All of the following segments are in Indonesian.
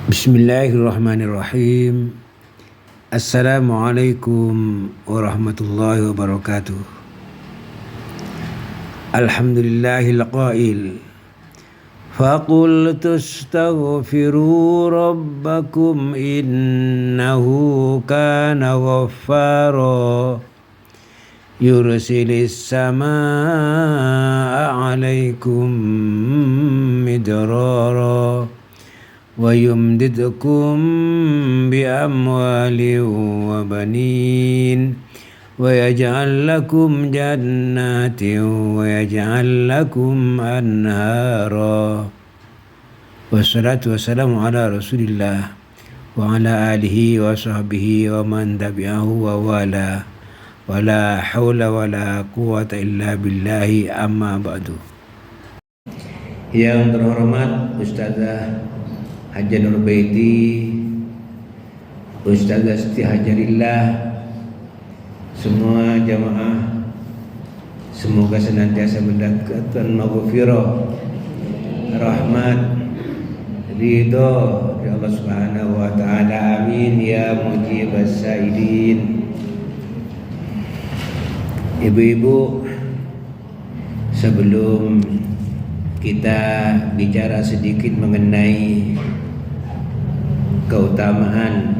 Bismillahirrahmanirrahim. Assalamualaikum warahmatullahi wabarakatuh. Alhamdulillahil qail faqultu astaghfiru rabbakum innahu kana ghaffara yursilis samaa 'alaikum midrara wa yumdidkum bi amwalin wa banin wa yaj'al lakum jannatin wa yaj'al lakum anhara. Wassalatu wassalamu ala Rasulillah wa ala alihi wa sahbihi wa man tabi'ahu wa wala. Wala haula wala quwata illa billahi, amma ba'du. Yang terhormat Ustazah Hajjah Nurbaiti, Ustazah Siti Hajarillah, semua jamaah, semoga senantiasa mendapatkan maghfirah, rahmat, ridho dari Allah Subhanahu wa taala. Amin ya mujibas sa'ilin. Ibu-ibu, sebelum kita bicara sedikit mengenai keutamaan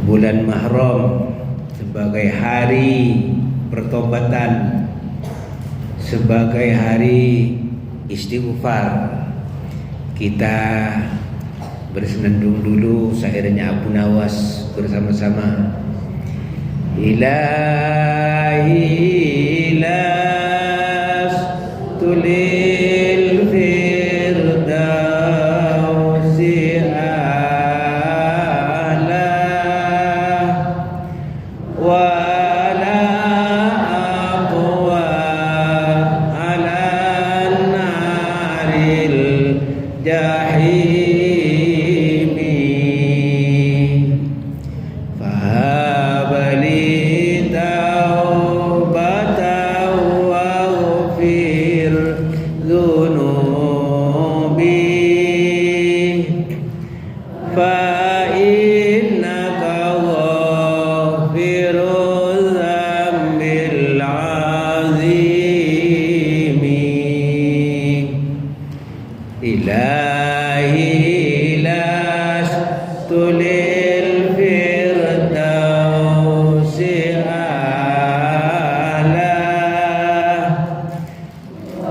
bulan Muharram sebagai hari pertobatan, sebagai hari istighfar, kita bersenandung dulu syairnya Abu Nawas bersama-sama. Ilahi las tulil firdausi a'la wa la aqwa ala naril jahimi fahabali taubatan waghfir dhunubi fa innaka ghafirul dzambil azimi. Ilahi lastu lil firdausi a'la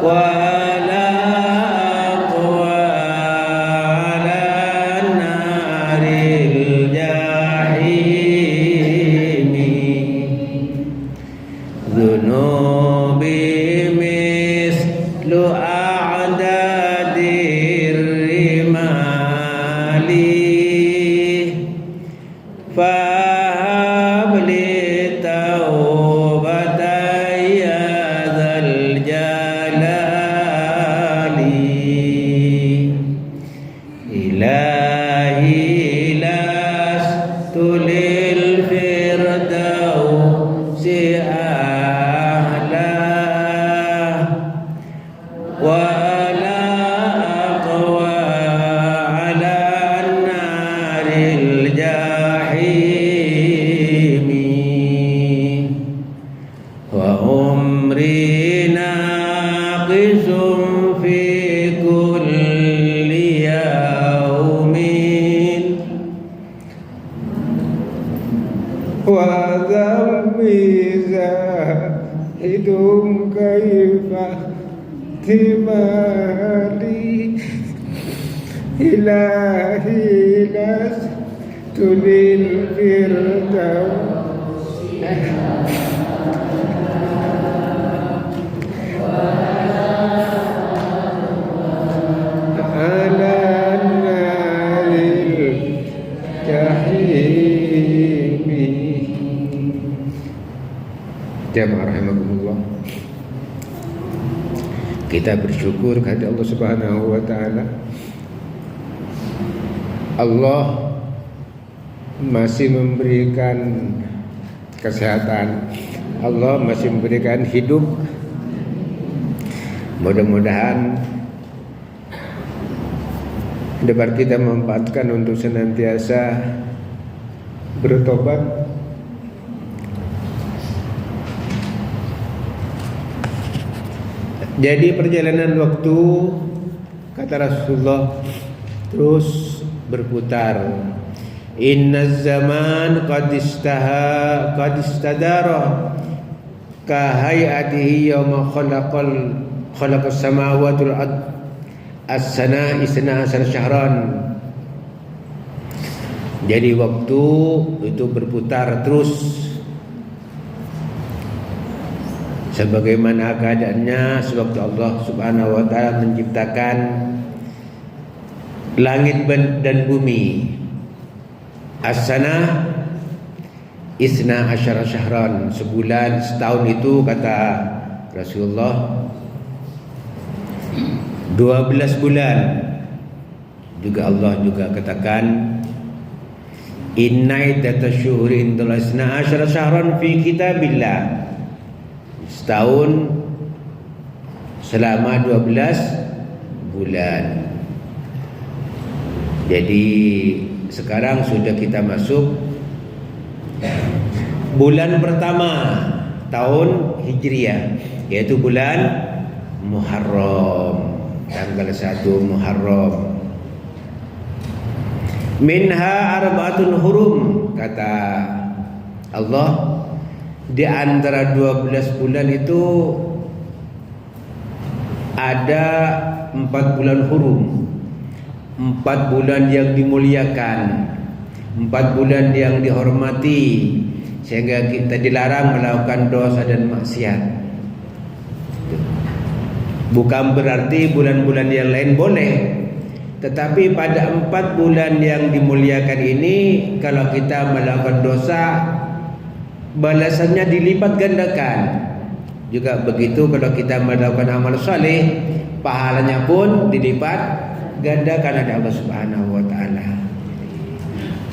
wa la aqwa ala naril jahimi. Dhunubi mislu a'dadir rimali fahabli taubatan ya dzal jalali. Ilahi lastu lil firdausi a'la wa la aqwa ala naril jahimi. Wa umri naqisum fi kulli yawmin wa dhambi zahidum kaifa timali. Ilahi lastu lil firdausi ala naril jahimi. Jamaah rahimakumullah, kita bersyukur kepada Allah Subhanahu wa taala. Allah masih memberikan kesehatan, Allah masih memberikan hidup. Mudah-mudahan dapat kita manfaatkan untuk senantiasa bertobat. Jadi perjalanan waktu, kata Rasulullah, terus berputar. Inna zaman qad istadara ka hayatihi yawma khalaqas samawati wal ard as-sana isna asar syahran. Jadi waktu itu berputar terus sebagaimana keadaannya sewaktu Allah Subhanahu wa taala menciptakan langit dan bumi. As-sana isna asyara syahran, sebulan, setahun itu kata Rasulullah 12 bulan. Juga Allah juga katakan inna iddatash syuhuri indallah isna asyara syahran fi kitabillah. Setahun selama 12 bulan. Jadi sekarang sudah kita masuk bulan pertama tahun Hijriah, yaitu bulan Muharram, tanggal 1 Muharram. Minha arba'atun hurum, kata Allah, di antara 12 bulan itu ada 4 bulan hurum, 4 bulan yang dimuliakan, 4 bulan yang dihormati, sehingga kita dilarang melakukan dosa dan maksiat. Bukan berarti bulan-bulan yang lain boleh, tetapi pada 4 bulan yang dimuliakan ini, kalau kita melakukan dosa, balasannya dilipat gandakan. Juga begitu kalau kita melakukan amal saleh, pahalanya pun dilipat gandakan oleh Allah Subhanahu wa taala.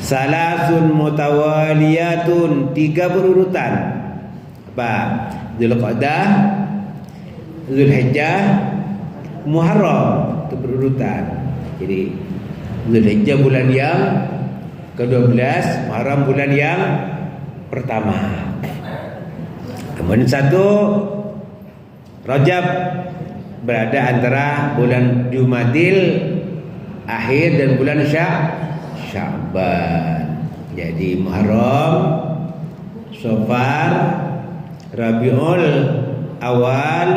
Salasun mutawaliyatun, 3 berurutan. Apa? Dzulqa'dah, Zulhijjah, Muharram, itu berurutan. Jadi Zulhijjah bulan yang ke-12, Muharram bulan yang pertama. Kemudian 1 Rajab berada antara bulan Jumadil akhir dan bulan Sya'ban. Jadi Muharram, Safar, Rabiul Awal,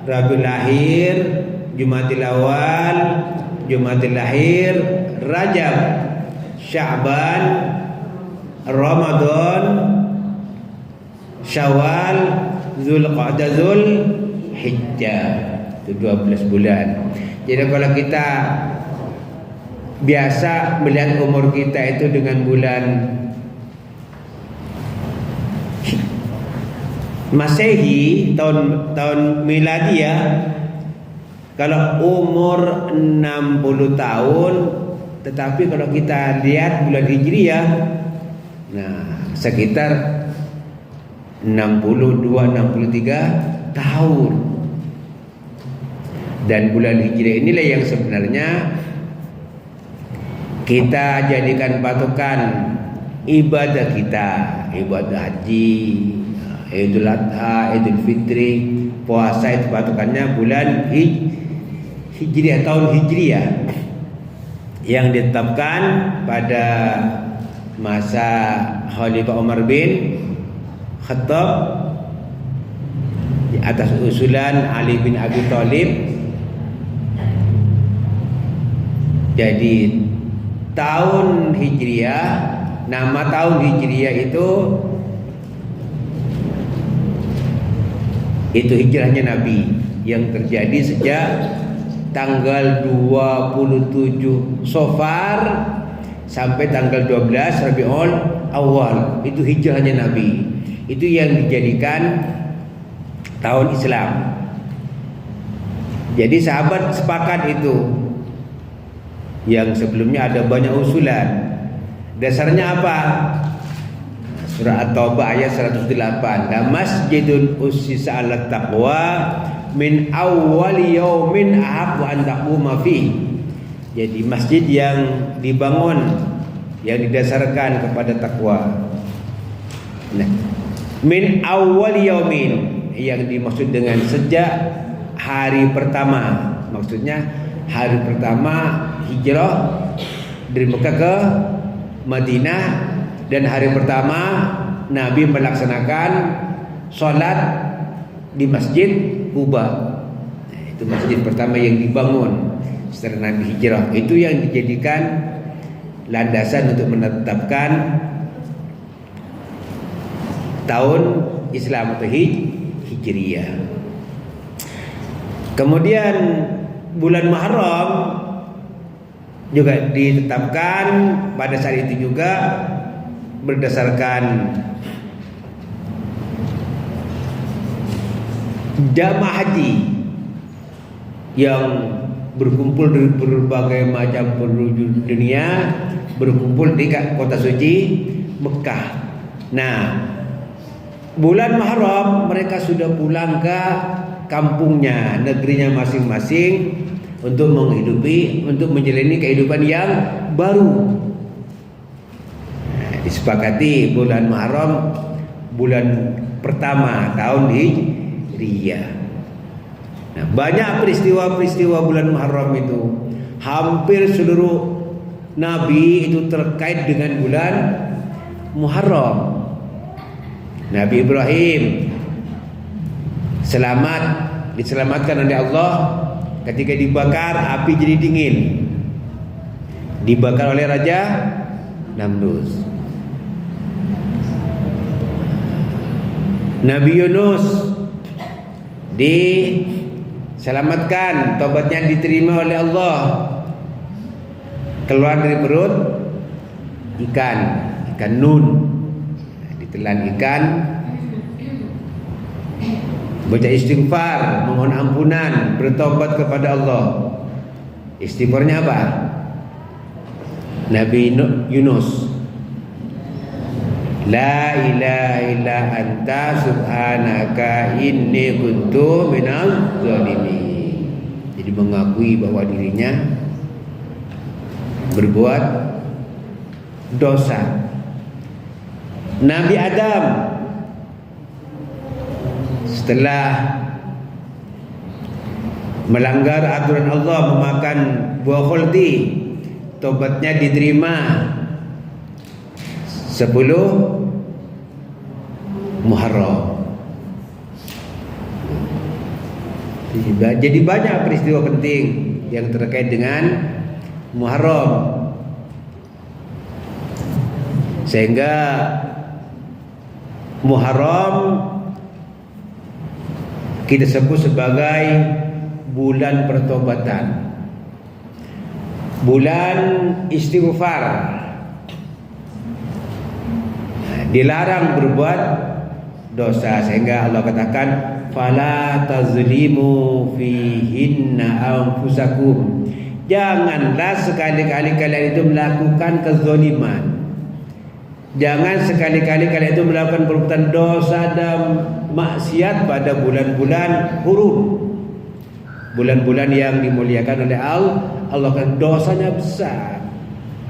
Rabiul Akhir, Jumadil Awal, Jumadil Akhir, Rajab, Sya'ban, Ramadan, Syawal, Zulqa'dah, Zulhijjah. Itu 12 bulan. Jadi kalau kita biasa melihat umur kita itu dengan bulan Masehi, tahun miladiah, kalau umur 60 tahun, tetapi kalau kita lihat bulan Hijriah, nah sekitar 62-63 tahun. Dan bulan Hijriah inilah yang sebenarnya kita jadikan patokan ibadah kita, ibadah haji, Idul Adha, Idul Fitri, puasa, itu patokannya bulan Hijriah, tahun Hijriah, yang ditetapkan pada masa Khalifah Umar bin Khattab atas usulan Ali bin Abi Thalib. Jadi tahun Hijriah, nama tahun Hijriah itu hijrahnya Nabi yang terjadi sejak tanggal 27 Safar sampai tanggal 12 Rabiul Awal. Itu hijrahnya Nabi. Itu yang dijadikan tahun Islam. Jadi sahabat sepakat itu. Yang sebelumnya ada banyak usulan. Dasarnya apa? Surah At-Taubah ayat 108. La masjidun ussisa 'alat taqwa min awwali yaumin ahaqqu an taquma fi. Jadi masjid yang dibangun, yang didasarkan kepada takwa. Nah, min awal yaumin, yang dimaksud dengan sejak hari pertama, maksudnya hari pertama hijrah dari Mekah ke Madinah, dan hari pertama Nabi melaksanakan sholat di Masjid Quba. Nah, itu masjid pertama yang dibangun setelah Nabi hijrah. Itu yang dijadikan landasan untuk menetapkan tahun Islam atau Hijriyah. Kemudian bulan Muharram juga ditetapkan pada saat itu juga berdasarkan jamaah haji yang berkumpul dari berbagai macam penjuru dunia, berkumpul di kota suci Mekah. Nah, bulan Muharram mereka sudah pulang ke kampungnya, negerinya masing-masing untuk menjalani kehidupan yang baru. Nah, disepakati bulan Muharram bulan pertama tahun Hijriyah. Nah, banyak peristiwa-peristiwa bulan Muharram itu, hampir seluruh nabi itu terkait dengan bulan Muharram. Nabi Ibrahim diselamatkan oleh Allah ketika dibakar, api jadi dingin, dibakar oleh Raja Namrus. Nabi Yunus diselamatkan, tobatnya diterima oleh Allah, keluar dari perut ikan nun, ditelan ikan, baca istighfar, mohon ampunan, bertobat kepada Allah. Istighfarnya apa? Nabi Yunus, la ilaha illa anta subhanaka inni kuntu minaz zalimin. Jadi mengakui bahwa dirinya berbuat dosa. Nabi Adam setelah melanggar aturan Allah, memakan buah khuldi, tobatnya diterima 10 Muharram. Jadi banyak peristiwa penting yang terkait dengan Muharram, sehingga Muharram kita sebut sebagai bulan pertobatan, bulan istighfar. Dilarang berbuat dosa, sehingga Allah katakan fala tazlimu fihinna anfusakum. Janganlah sekali-kali kalian itu melakukan kezaliman. Jangan sekali-kali kalian itu melakukan perbuatan dosa dan maksiat pada bulan-bulan hurum, bulan-bulan yang dimuliakan oleh Allah. Kan dosanya besar.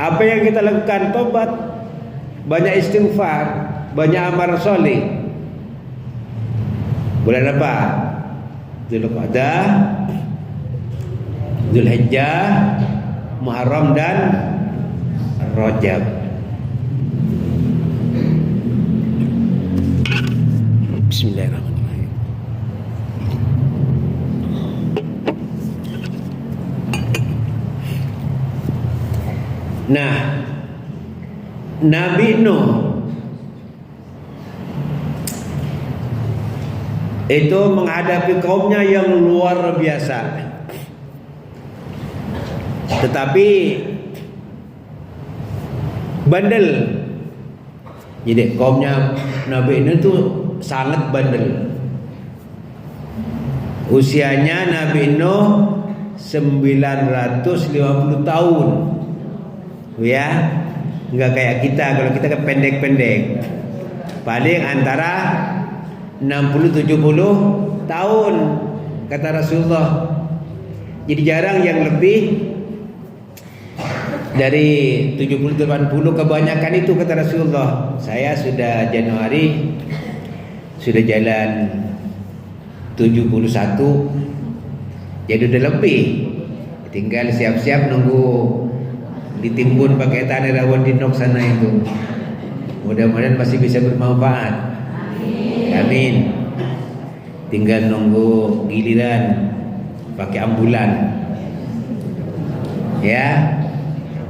Apa yang kita lakukan? Tobat, banyak istighfar, banyak amal soleh. Bulan apa? Dzulqa'dah, Dzulhijjah, Muharram dan Rajab. Bismillahirrahmanirrahim. Nah, Nabi Nuh itu menghadapi kaumnya yang luar biasa, tetapi bandel. Jadi kaumnya Nabi Nuh itu sangat bandel. Usianya Nabi Nuh 950 tahun. Ya, enggak kayak kita. Kalau kita kan pendek-pendek, paling antara 60-70 tahun kata Rasulullah. Jadi jarang yang lebih Dari 70-80 kebanyakan itu kata Rasulullah. Saya sudah Januari sudah jalan 71, jadi udah lebih. Tinggal siap-siap nunggu ditimbun pakai tanah rawon di nok sana itu. Mudah-mudahan masih bisa bermanfaat. Amin. Tinggal nunggu giliran pakai ambulan. Ya.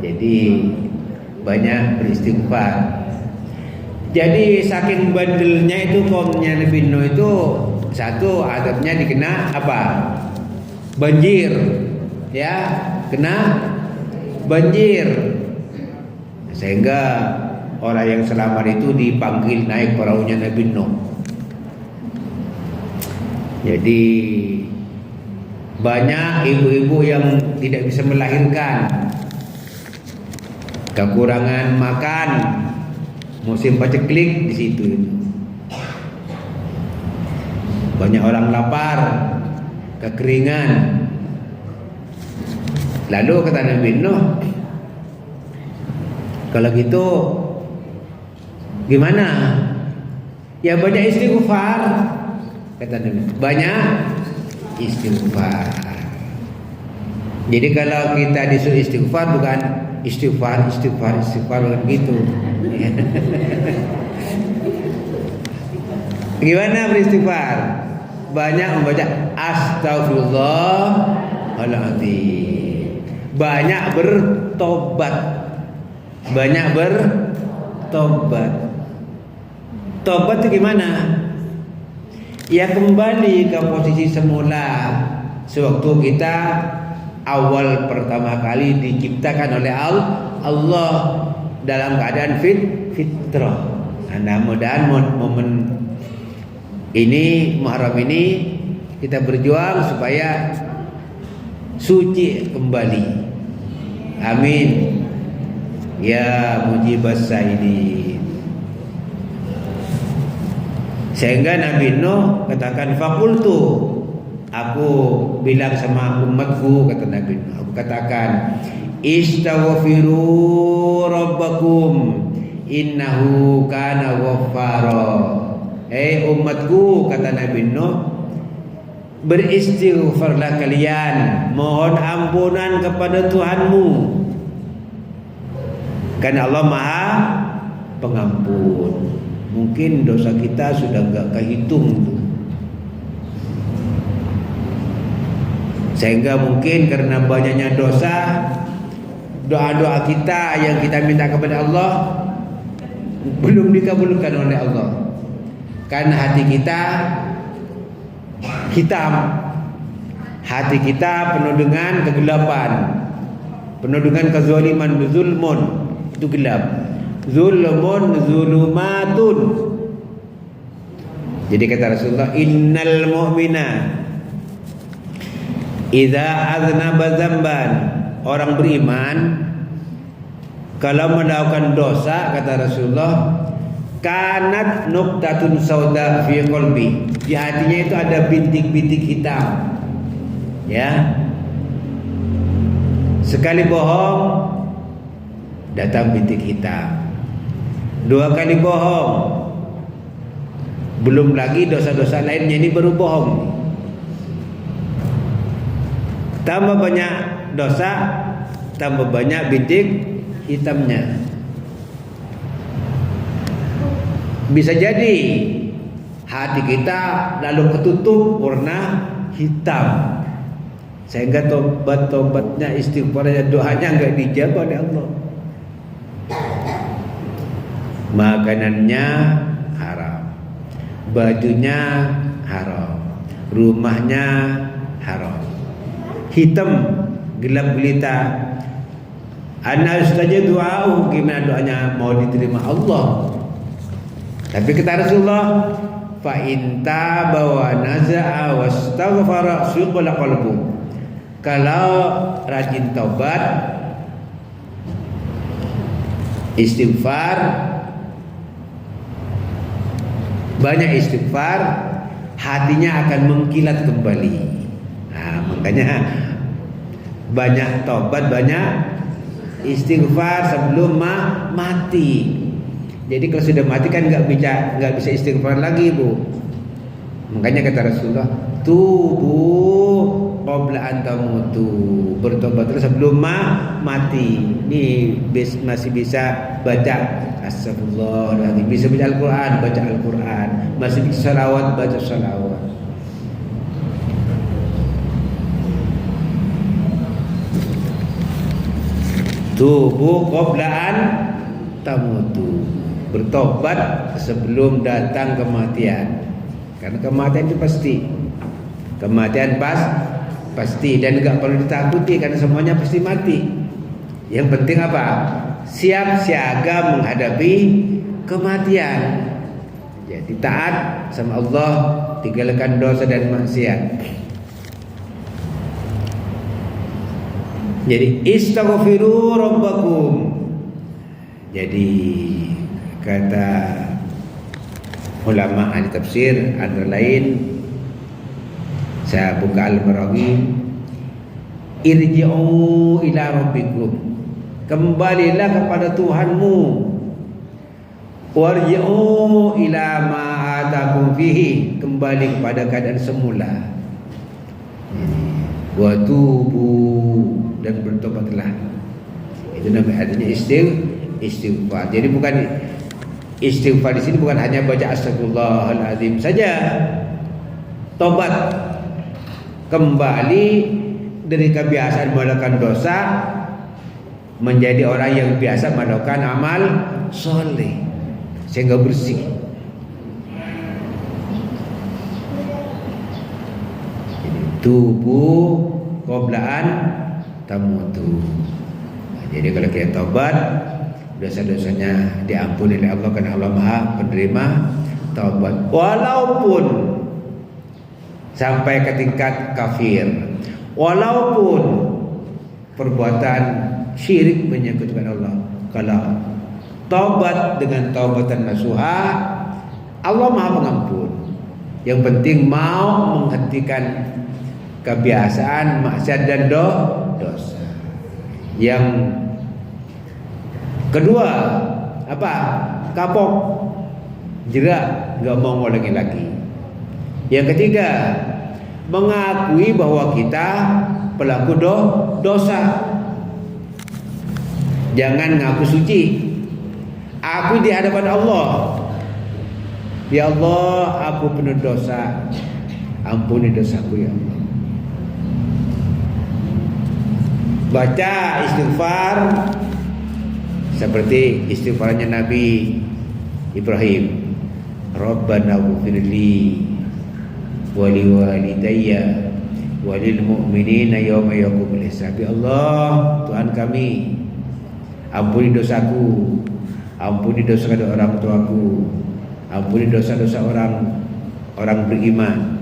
Jadi banyak beristighfar. Jadi saking bandelnya itu kaumnya Nabi Nuh itu, satu adabnya dikena apa? Banjir. Ya, kena banjir. Sehingga orang yang selamat itu dipanggil naik perahunya Nabi Nuh. Jadi banyak ibu-ibu yang tidak bisa melahirkan, kekurangan makan, musim paceklik di situ. Banyak orang lapar, kekeringan. Lalu kata Nabi Nuh, kalau gitu gimana? Ya banyak istighfar, kata Nabi. Banyak istighfar. Jadi kalau kita disuruh istighfar bukan istighfar bukan gitu. Gimana beristighfar? Banyak membaca astagfirullahaladzim. Banyak bertobat. Tobat itu gimana? Ya kembali ke posisi semula sewaktu kita awal pertama kali diciptakan oleh Allah dalam keadaan fitrah. Nah, mudah-mudahan momen ini Muharram ini kita berjuang supaya suci kembali. Amin. Ya mujibas saidin. Sehingga Nabi Nuh katakan fakultu, aku bilang sama umatku, kata Nabi Nuh, aku katakan istaghfiru rabbakum innahu kana ghaffara. Umatku, kata Nabi Nuh, beristighfarlah kalian, mohon ampunan kepada Tuhanmu, karena Allah Maha Pengampun. Mungkin dosa kita sudah enggak kehitung tuh. Sehingga mungkin karena banyaknya dosa, doa-doa kita yang kita minta kepada Allah belum dikabulkan oleh Allah. Karena hati kita hitam, hati kita penuh dengan kegelapan, penuh dengan kezaliman, zulmun, itu gelap. Zulmun zulumatun. Jadi kata Rasulullah, innal mu'mina idza aznaba dzamban, orang beriman kalau melakukan dosa, kata Rasulullah, kanat nuqtatun sauda fi qalbi, di hatinya itu ada bintik-bintik hitam. Ya. Sekali bohong datang bintik hitam. Dua kali bohong, belum lagi dosa-dosa lainnya, ini baru bohong. Tambah banyak dosa, tambah banyak bintik hitamnya. Bisa jadi hati kita lalu ketutup warna hitam, sehingga tobat-tobatnya, istighfarnya, doanya enggak dijawab oleh Allah. Makanannya haram, bajunya haram, rumahnya haram, hitam, gelap gulita. Ana saja doa, gimana doanya mau diterima Allah? Tapi kata Rasulullah, fa in taba wa naza'a wastaghfara suqala qalbu. Kalau rajin taubat, istighfar, banyak istighfar, hatinya akan mengkilat kembali. Nah, makanya banyak taubat, banyak istighfar sebelum mati. Jadi kalau sudah mati kan nggak bisa istighfar lagi, Bu. Makanya kata Rasulullah, tubu qabla an tamutu, bertobatlah sebelum mati. Ini masih bisa baca astagfirullahaladzim, bisa baca Al-Quran, masih bisa salawat, baca salawat. Tubu qabla an tamutu, bertobat sebelum datang kematian. Karena kematian itu pasti. Kematian pasti dan enggak perlu ditakuti karena semuanya pasti mati. Yang penting apa? Siap siaga menghadapi kematian. Jadi taat sama Allah, tinggalkan dosa dan maksiat. Jadi istaghfiru rabbakum. Jadi kata ulama ahli tafsir antara lain, saya buka Al-Barawi, irji'u ila rabbikum, kembalilah kepada Tuhanmu, warji'u ila ma atakum fihi, kembali kepada keadaan semula, wa tubu, dan bertobatlah. Itu namanya artinya istighfar. Jadi bukan istighfar di sini bukan hanya baca astagfirullahaladzim saja. Tobat, kembali dari kebiasaan melakukan dosa menjadi orang yang biasa melakukan amal soleh sehingga bersih. Tubu qoblaan tamutu. Jadi kalau kita tobat, dosa-dosanya diampuni oleh Allah karena Allah Maha penerima taubat. Walaupun sampai ke tingkat kafir, walaupun perbuatan syirik menyekutukan Allah, kalau taubat dengan taubatan nasuha, Allah Maha Pengampun. Yang penting mau menghentikan kebiasaan maksiat dan dosa. Yang kedua apa? Kapok, jerak, nggak mau ngulangi lagi. Yang ketiga, mengakui bahwa kita pelaku dosa. Jangan ngaku suci, akui di hadapan Allah. Ya Allah, aku penuh dosa, ampuni dosaku ya Allah. Baca istighfar seperti istighfarnya Nabi Ibrahim, Rabbana ighfirli wa liwalidayya wa lil mu'minina yawma yaqumul hisab. Allah, Tuhan kami, ampuni dosaku, ampuni dosa orang tuaku, ampuni dosa-dosa orang beriman.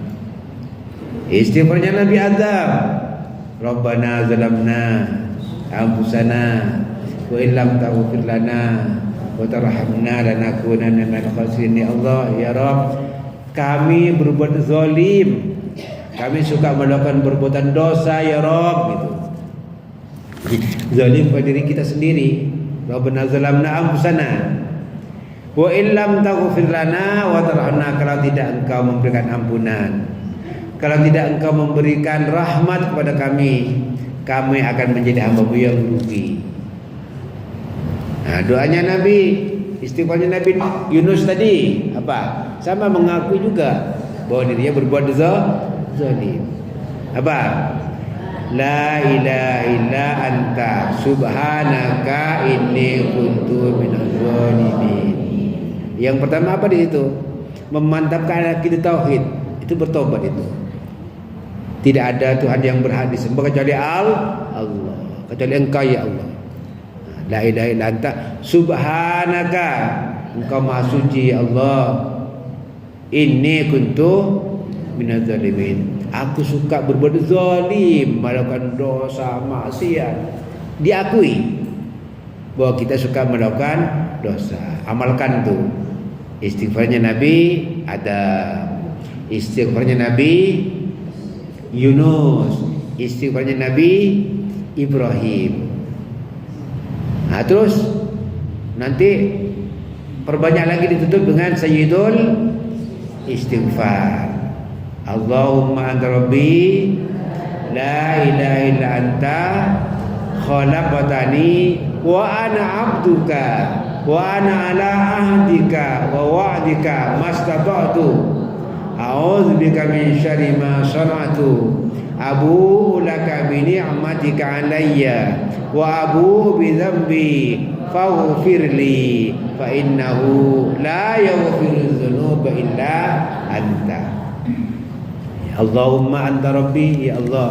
Istighfarnya Nabi Adam, Rabbana zalamna anfusana wa illam taghfir lana wa tarhamna lanakunanna minal khasirin. Ya Allah, ya Rabb, kami berbuat zalim, kami suka melakukan perbuatan dosa ya Rabb, gitu. Zalim pada diri kita sendiri. Rabbana zalamna anfusana wa illam taghfir lana wa tarhamna, kalau tidak Engkau memberikan ampunan, kalau tidak Engkau memberikan rahmat kepada kami akan menjadi hamba-Mu yang rugi. Nah, doanya Nabi, istighfarnya Nabi Yunus tadi apa? Sama mengakui juga bahwa dirinya berbuat zalim. Apa? La ilaha illa anta subhanaka inni kuntu minadz zalimin. Yang pertama apa di situ? Memantapkan akidah tauhid. Itu bertobat itu. Tidak ada Tuhan yang berhak disembah kecuali Allah, kecuali Engkau ya Allah. La ilaha illa anta subhanaka, Engkau maha suci ya Allah. Inni kuntu minadz zalimin. Aku suka berbuat zalim, melakukan dosa, maksiat. Diakui bahwa kita suka melakukan dosa. Amalkan tuh. Istighfarnya Nabi ada, istighfarnya Nabi Yunus, istighfarnya Nabi Ibrahim. Terus nanti perbanyak lagi ditutup dengan sayyidul istighfar. Allahumma anta rabbi la ilaha illa anta khalaqtani wa ana abduka wa ana ala ahdika wa wa'dika mastata'tu a'udzu bika min syarri ma sana'tu abu'u laka bi ni'matika alayya wa abu'u bi dhanbi faghfirli fa innahu la yaghfiru dzunuba illa anta. Allahumma anta rabbi, ya Allah,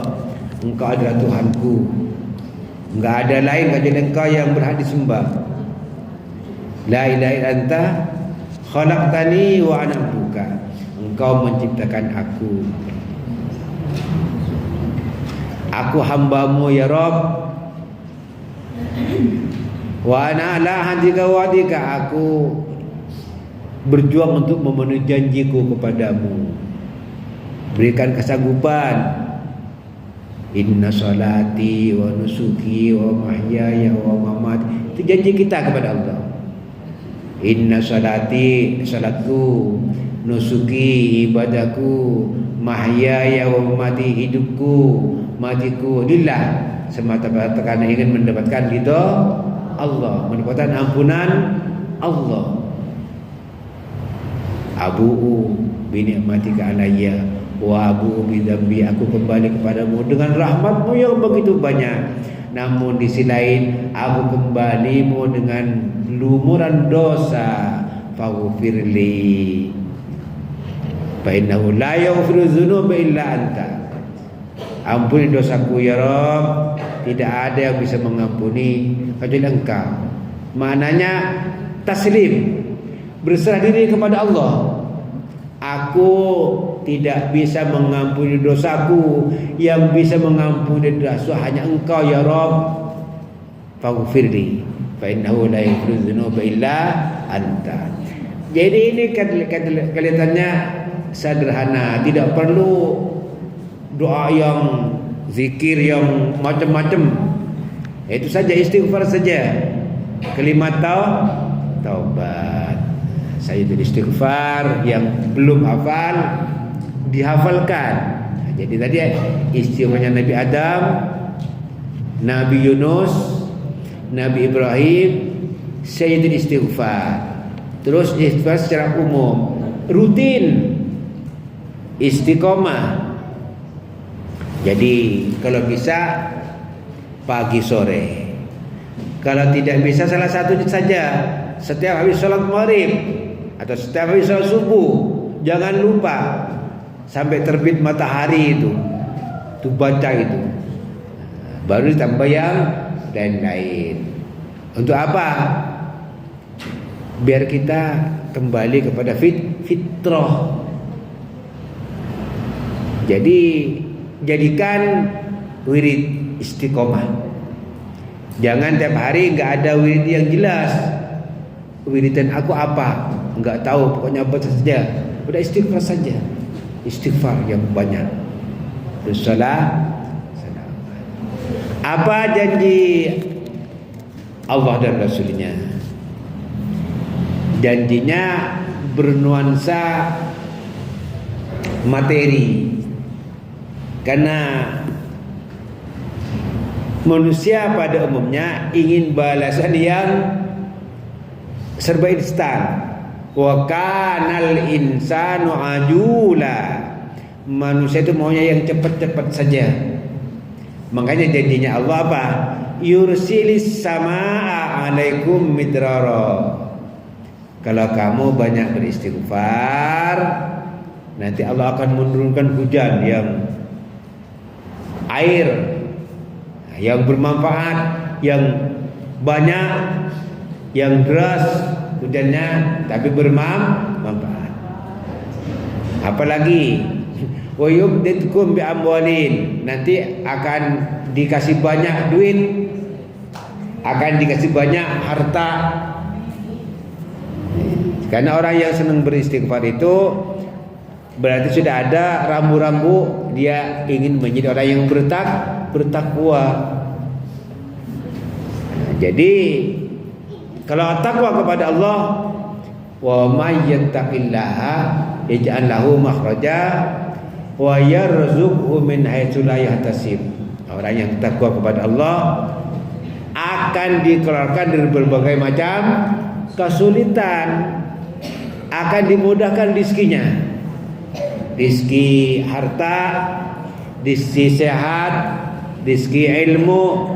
engkau adalah Tuhanku, enggak ada lain kecuali engkau yang berhak disembah. La ilaha illa anta khalaqtani wa ana abduka, engkau menciptakan aku hambamu ya Rabb. Wa ana ala ahdika wa wa'dika, aku berjuang untuk memenuhi janjiku kepadamu. Berikan kesanggupan. Inna salati wa nusuki wa mahyaya wa mamati, itu janji kita kepada Allah. Inna salati, salatku, nusuki, ibadahku, mahyaya wa mamati, hidupku, matiku lillah, semata-mata karena ingin mendapatkan ridha Allah, mendapatkan ampunan Allah. Abu'u bi ni'matika alayya wa abu'u bi dzambi, aku kembali kepadamu dengan rahmatmu yang begitu banyak. Namun di sisi lain aku kembalimu dengan lumuran dosa. Faghfirli fa innahu la yaghfiru dzunuba illa anta, ampuni dosaku ya Rabb, tidak ada yang bisa mengampuni kecuali engkau. Maknanya taslim, berserah diri kepada Allah. Aku tidak bisa mengampuni dosaku, yang bisa mengampuni dosa hanya engkau ya Rabb. Faghfirli fa innahu la yaghfiru dzunuba illa anta. Jadi ini kelihatannya sederhana, tidak perlu doa yang zikir yang macam-macam. Itu saja, istighfar saja. Kalimat taubat. Sayyidul istighfar yang belum hafal dihafalkan. Jadi tadi istighfarnya Nabi Adam, Nabi Yunus, Nabi Ibrahim, sayyidul istighfar. Terus istighfar secara umum, rutin, istiqomah. Jadi kalau bisa pagi sore, kalau tidak bisa salah satu saja, setiap habis sholat maghrib atau setiap habis sholat subuh, jangan lupa sampai terbit matahari itu baca itu, baru ditambah yang lain-lain. Untuk apa? Biar kita kembali kepada fitrah. Jadi jadikan wirid istiqomah. Jangan tiap hari nggak ada wirid yang jelas. Wiridan aku apa? Nggak tahu, pokoknya apa saja. Udah istighfar saja. Istighfar yang banyak. Salam. Apa janji Allah dan Rasulnya? Janjinya bernuansa materi. Karena manusia pada umumnya ingin balasan yang serba instan. Wa kanal insanu ajula. Manusia itu maunya yang cepat-cepat saja. Makanya janjinya Allah apa? Yursilis samaa alaikum midrara. Kalau kamu banyak beristighfar, nanti Allah akan menurunkan hujan yang air yang bermanfaat, yang banyak, yang deras hujannya tapi bermanfaat. Apalagi wa yumditkum bi amwalin, nanti akan dikasih banyak duit, akan dikasih banyak harta. Karena orang yang senang beristighfar itu berarti sudah ada rambu-rambu dia ingin menjadi orang yang bertakwa. Jadi kalau takwa kepada Allah, wa may yattaqillaha yaj'al lahu makhraja wa yarzuqhu min haitsu la yahtasib. Orang yang takwa kepada Allah akan dikeluarkan dari berbagai macam kesulitan, akan dimudahkan rizkinya, rizki harta, rizki sehat, rizki ilmu,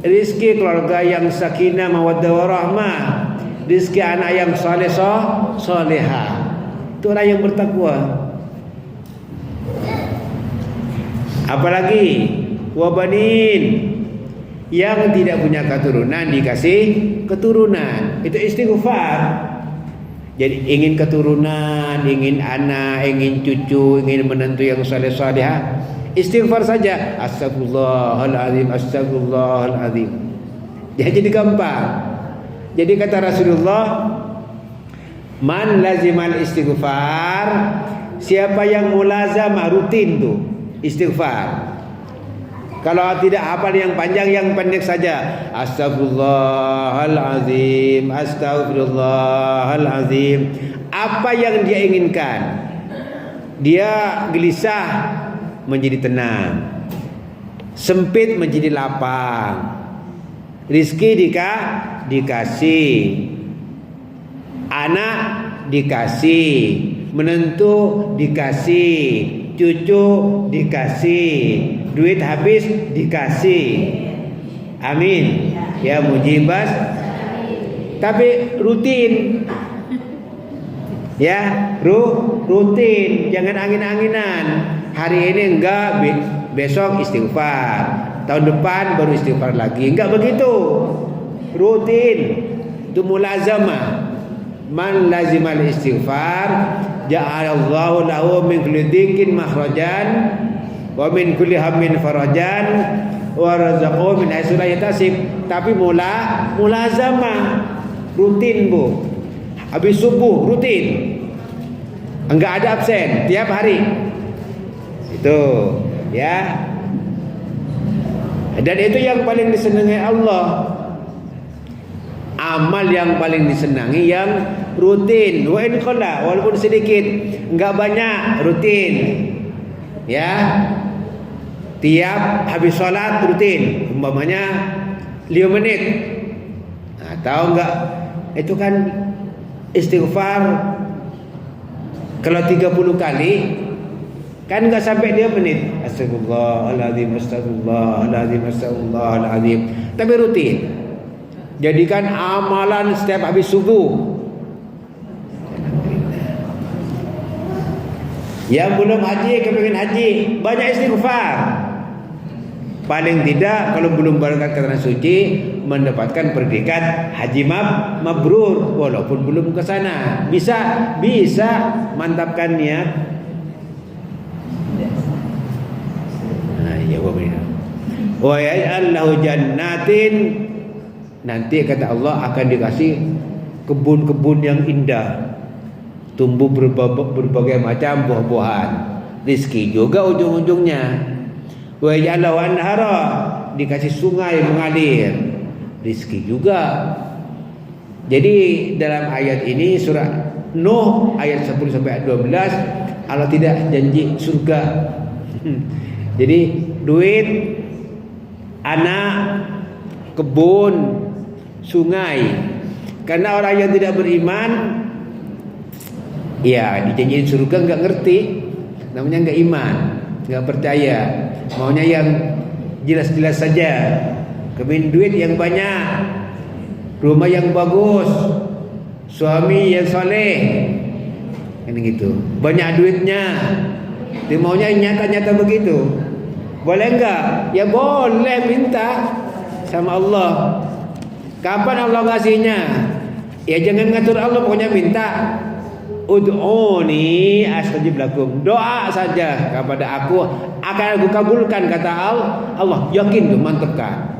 rizki keluarga yang sakinah mawaddah warahmah, rizki anak yang saleh salehah. Itu orang yang bertakwa. Apalagi wabanin, yang tidak punya keturunan dikasih keturunan. Itu istighfar. Jadi ingin keturunan, ingin anak, ingin cucu, ingin menantu yang saleh salehah, istighfar saja. Astagfirullahaladzim, astagfirullahaladzim. Ya, jadi gampang. Jadi kata Rasulullah, man lazimal istighfar, siapa yang mulazamah rutin tuh istighfar. Kalau tidak hafal yang panjang, yang pendek saja. Astagfirullahaladzim, astagfirullahaladzim. Apa yang dia inginkan, dia gelisah menjadi tenang, sempit menjadi lapang, rizki dikasih, anak dikasih, menentu dikasih, cucu dikasih, duit habis dikasih. Amin ya mujibas. Tapi rutin, ya rutin, jangan angin-anginan. Hari ini enggak, besok istighfar, tahun depan baru istighfar lagi. Enggak begitu, rutin. Itu mulazamah. Man lazimal istighfar ja'alallahu lahu min kulli dhikin makhrajan wa min kulli hammin farajan wa razaqahu min haitsu la yahtasib. Tapi mulazamah, rutin Bu. Habis subuh rutin, enggak ada absen, tiap hari. Itu ya. Dan itu yang paling disenangi Allah. Amal yang paling disenangi yang rutin. Wa in qalla, walaupun sedikit, enggak banyak, rutin. Ya. Tiap habis sholat rutin, umpamanya 5 menit. Nah, tahu enggak? Itu kan istighfar kalau 30 kali kan enggak sampai 2 menit. Astagfirullahaladzim, astagfirullahaladzim, astagfirullahaladzim. Tapi rutin. Jadikan amalan setiap habis subuh. Yang belum haji, kepingin haji, banyak istighfar. Paling tidak kalau belum berangkat ke tanah suci, mendapatkan predikat haji mabrur walaupun belum ke sana. Bisa mantapkan niat. Nah, ya wa ya'allahu jannatin. Nanti kata Allah akan dikasih kebun-kebun yang indah, tumbuh berbagai macam buah-buahan, rizki juga ujung-ujungnya. Wa ya'allahu anhara, dikasih sungai mengalir, rizki juga. Jadi dalam ayat ini surah Nuh ayat 10 sampai 12 Allah tidak janji surga. Jadi duit, anak, kebun, sungai. Karena orang yang tidak beriman, ya dijanjiin surga nggak ngerti, namanya nggak iman, nggak percaya. Maunya yang jelas-jelas saja. Kepingin duit yang banyak, rumah yang bagus, suami yang soleh, kan gitu. Banyak duitnya, dia maunya nyata-nyata begitu. Boleh enggak? Ya boleh, minta sama Allah. Kapan Allah ngasihnya? Ya jangan ngatur Allah, pokoknya minta. Ud'uni astajib lakum. Doa saja kepada aku akan aku kabulkan, kata Allah. Yakin tuh, mantapkan.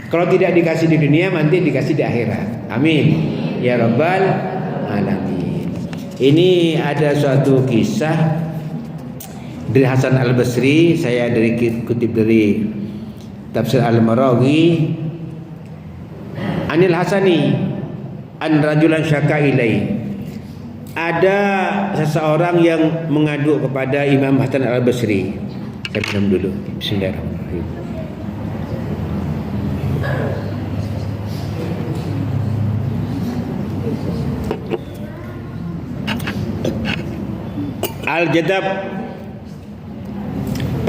Kalau tidak dikasih di dunia, nanti dikasih di akhirat. Amin ya rabbal alamin. Ini ada suatu kisah dari Hasan Al-Basri, saya kutip dari Tafsir Al-Marawi. Anil Hasani an rajulan syaka ilai. Ada seseorang yang mengadu kepada Imam Hasan Al-Basri. Saya minum dulu. Bismillahirrahmanirrahim. Al-Jadab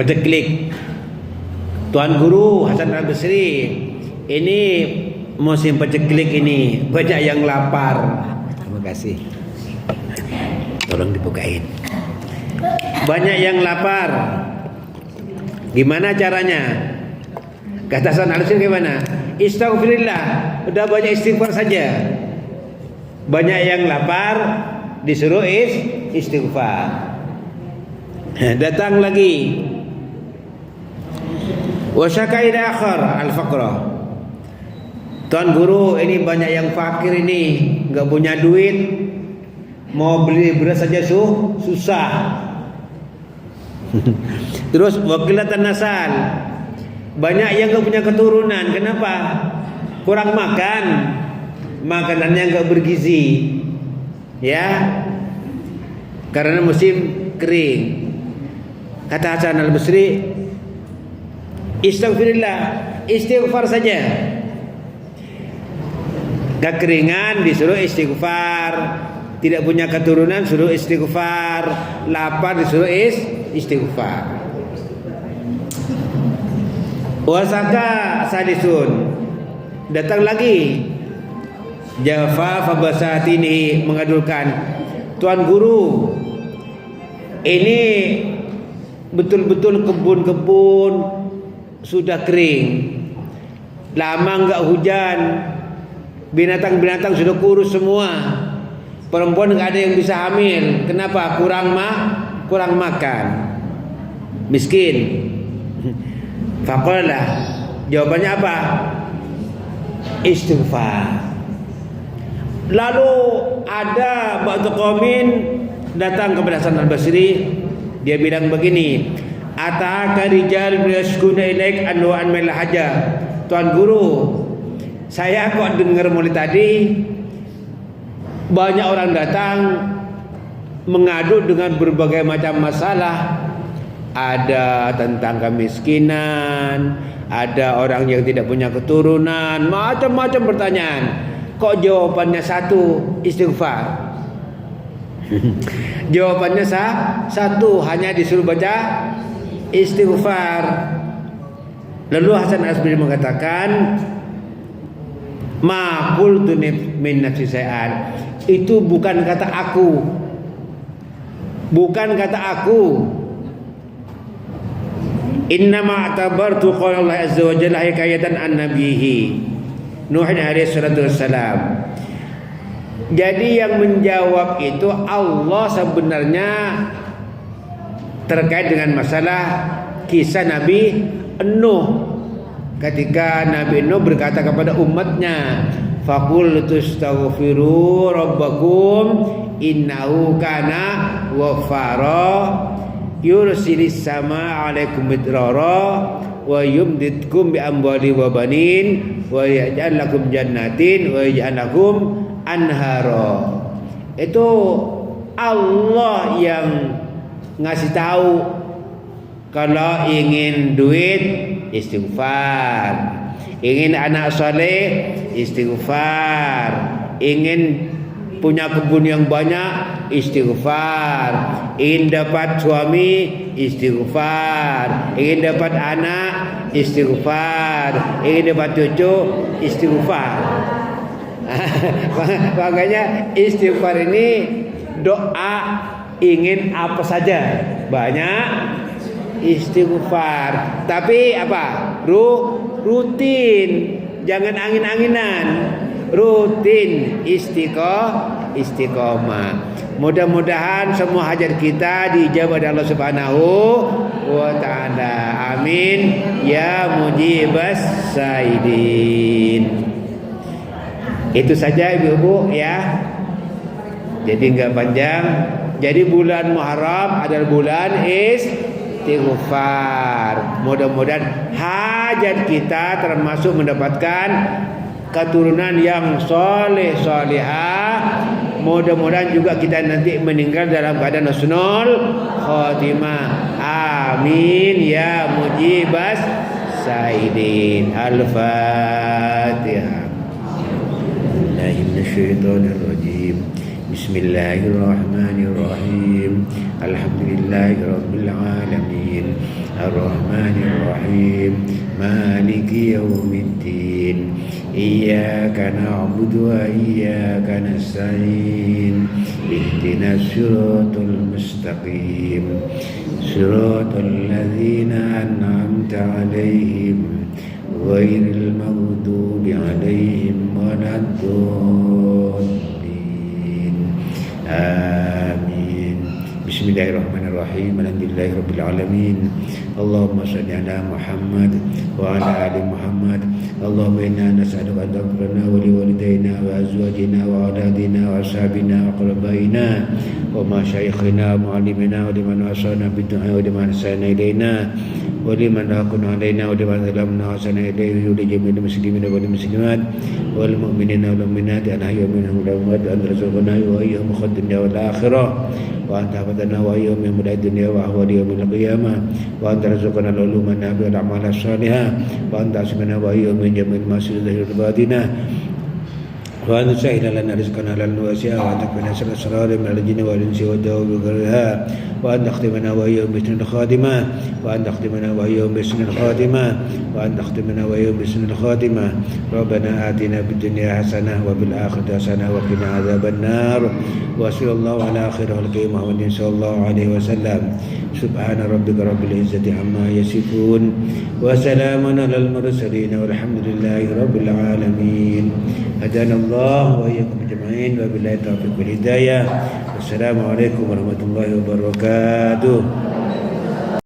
Peceklik. Tuan Guru Hasan Al-Basri, ini musim peceklik ini, banyak yang lapar. Terima kasih. Tolong dibukain. Banyak yang lapar. Gimana caranya? Kata Hasan Al-Basri gimana? Istaghfirillah. Udah banyak istighfar saja. Banyak yang lapar, disuruh istighfar. Datang lagi. Wa syaka ila akhar al-faqra. Tuan Guru, ini banyak yang fakir ini, enggak punya duit. Mau beli beras saja susah. Terus wakilatan nasal. Banyak yang enggak punya keturunan. Kenapa? Kurang makan. Makanannya enggak bergizi. Ya. Karena musim kering. Kata Hasan Al-Basri, istighfirillah, istighfar saja. Kekeringan disuruh istighfar, tidak punya keturunan suruh istighfar, lapar disuruh istighfar. Wasaka sadisun. Datang lagi. Jafa fabasatini mengadulkan, Tuan Guru, ini betul-betul kebun-kebun sudah kering, lama enggak hujan, binatang-binatang sudah kurus semua, perempuan enggak ada yang bisa hamil. Kenapa? Kurang makan, miskin. Faqala, jawabannya apa? Istighfar. Lalu ada ba'du qaumin datang kepada Hasan Al-Basri. Dia bilang begini, ataka rijal yashkuna ilaik anwa an mil haja. Tuan Guru, saya kok dengar mulai tadi banyak orang datang mengadu dengan berbagai macam masalah. Ada tentang kemiskinan, ada orang yang tidak punya keturunan, macam-macam pertanyaan. Kok jawabannya satu, istighfar? Jawabannya satu, hanya disuruh baca istighfar. Lalu Hasan Al-Basri mengatakan, ma qultu min nafsi syai'an. Itu bukan kata aku. Bukan kata aku. Innama atabartu qala Allah azza wa jalla hikayatan an nabihi Nuh alaihi salatu wassalam. Jadi yang menjawab itu Allah sebenarnya terkait dengan masalah kisah Nabi Nuh. Ketika Nabi Nuh berkata kepada umatnya, faqul tastaghfiru rabbakum innahu kana ghaffara yursilis sama alaikum midrara wa yumditkum bi amwali wa banin wa yaj'al lakum jannatin wa yaj'al lakum anhara. Itu Allah yang ngasih tahu. Kalau ingin duit, istighfar. Ingin anak soleh, istighfar. Ingin punya kebun yang banyak, istighfar. Ingin dapat suami, istighfar. Ingin dapat anak, istighfar. Ingin dapat cucu, istighfar. Makanya istighfar ini doa ingin apa saja, banyak istighfar. Tapi apa? Rutin, jangan angin-anginan. Rutin istiqomah. Mudah-mudahan semua hajat kita dijawab oleh Allah Subhanahu wa taala. Amin ya mujibas saidin. Itu saja Ibu-ibu ya. Jadi enggak panjang. Jadi bulan Muharram adalah bulan istighfar. Mudah-mudahan hajat kita termasuk mendapatkan keturunan yang soleh solehah. Mudah-mudahan juga kita nanti meninggal dalam keadaan husnul khotimah. Amin ya mujibas saidin. Al-Fatihah. Bismillahirrahmanirrahim. Bismillahirrahmanirrahim. Alhamdulillahirabbil alamin. Arrahmanirrahim. Maliki yaumiddin. Iyyaka na'budu wa iyyaka nasta'in. Ihdinas siratal mustaqim. Siratal ladzina an'amta 'alaihim ghairil maghdubi 'alaihim waladdallin. Amin. Bismillahirrahmanirrahim. Alhamdulillahirabbil alamin. Allahumma shalli ala Muhammad wa ala ali Muhammad. Allahumma inna nas'aluka an taghfir lana wa liwalidayna wa azwajina wa auladina wa ashabina wa qurbaina wa masyayikhina wa muallimina wa liman wasana bid-du'a wa liman sana ilaina wa liman hakuna alaina wa liman zalamna wa sana ilaihi wa li jami'il muslimin wal muslimat wal mu'minina wal mu'minat al-ahya'i minhum wal amwat an tarzuqna wa iyyahum khairan wal akhirah wa anta hafadhana wa iyyahum min dunya wa ahwali yawmil qiyamah wa anta tarzuqna al-uluma an-nafi'ah wal a'mal as-salihah wa anta asmana wa iyyahum min jami'il masil zahir al-batinah wa anta sahila lana rizqana halal wasi'a wa anta qina sharra min al-jinni wal insi wa dawabi ghayriha wa anta khtimana wa iyyahum bi husnil khatimah wa anta khtimana wa iyyahum bi husnil khatimah wa anta khtimana wa iyyahum bi husnil khatimah. Rabbana atina fid dunya hasanah wa fil akhirati hasanah wa qina adzaban nar. Wa sallallahu ala khairil khalqi Muhammadin sallallahu alaihi wasallam. Subhana rabbika rabbil izzati amma yasifun wa salamun alal mursalin walhamdulillahi rabbil alamin. Hadanallahu wa iyyakum ajma'in wa billahi taufiq wal hidayah. Wassalamu alaikum warahmatullahi wabarakatuh.